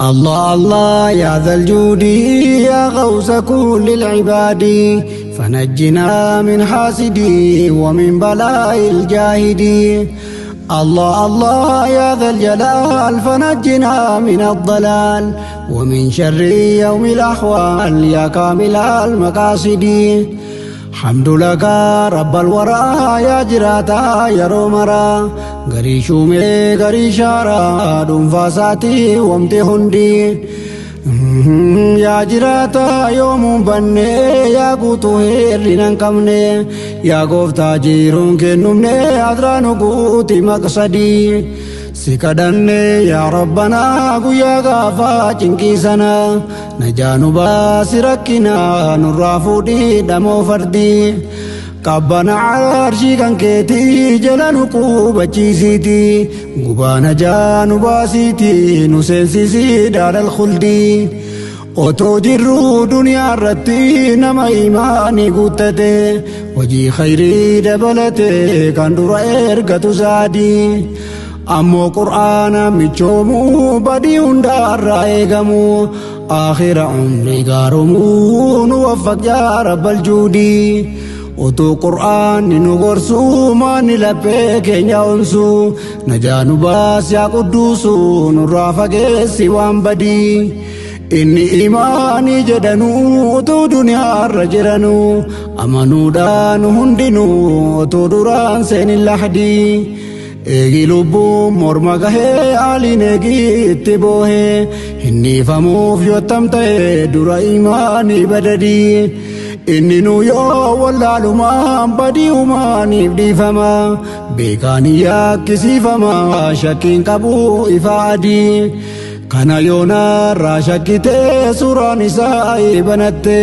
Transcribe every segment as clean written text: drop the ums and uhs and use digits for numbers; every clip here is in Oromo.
الله الله يا ذا الجود يا غوث كل العباد فنجنا من حاسدي ومن بلاء الجاهدين. الله الله يا ذا الجلال فنجنا من الضلال ومن شر يوم الأحوال يا كامل المقاصد. حمد لك رب الورى يا جراتا يا رومرا غري شومي غري شارا دون فاساتي ومتي هندي. يا جراتا يوم بني يا قوتو هيرنا كمني يا قفتا جيرون كنمني أدرانو قوتي مقصدي. سكدني يا ربنا قويا غافا جنكيسنا نجانو باسركنا نرافودي دمو فردي. قبنا عرشي كان كيتي جلانو قوبة جيسيتي قبانا جانو باسيتي نسنسيسي دار الخلدي. otoo jirru duniyaa irratti nama imaanii guuttate hojii khayrii dabalate kan dura ergatu saadii. ammoo qur'aana michoomuu badii hundaarraa eegamu aakhira umrii gaaromuu nu waffaq yaa rabbal juudii. otoo qur'aanni nu gorsuu maanni laphee keenya onsu najaa nu baas yaa qudduusu nurraa fageessi waan badii. inni imaanii jedhanuu otoo duniyaarra jiranuu amanuudhaan hundinuu otoo duraan seenin lahdii. eegi lubbuun morma gahee aaliin eegi itti boohee hinniifamuuf yottam ta'e dura imaanii badadii. inni nu yoo wallaalumaan badii umaaniif dhiifama beekaanii yakkisiifama shakkiin qabu ifa adii. kana yoonarraa shakkitee suuraan isaa banatte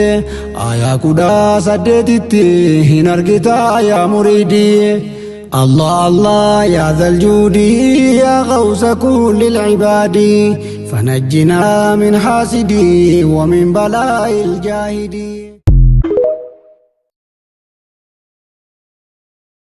aayaa 18tti hin argita yaa muriidii. الله الله يا ذا الجود يا غوث كل العباد فنجنا من حاسدي ومن بلاء الجاهدين.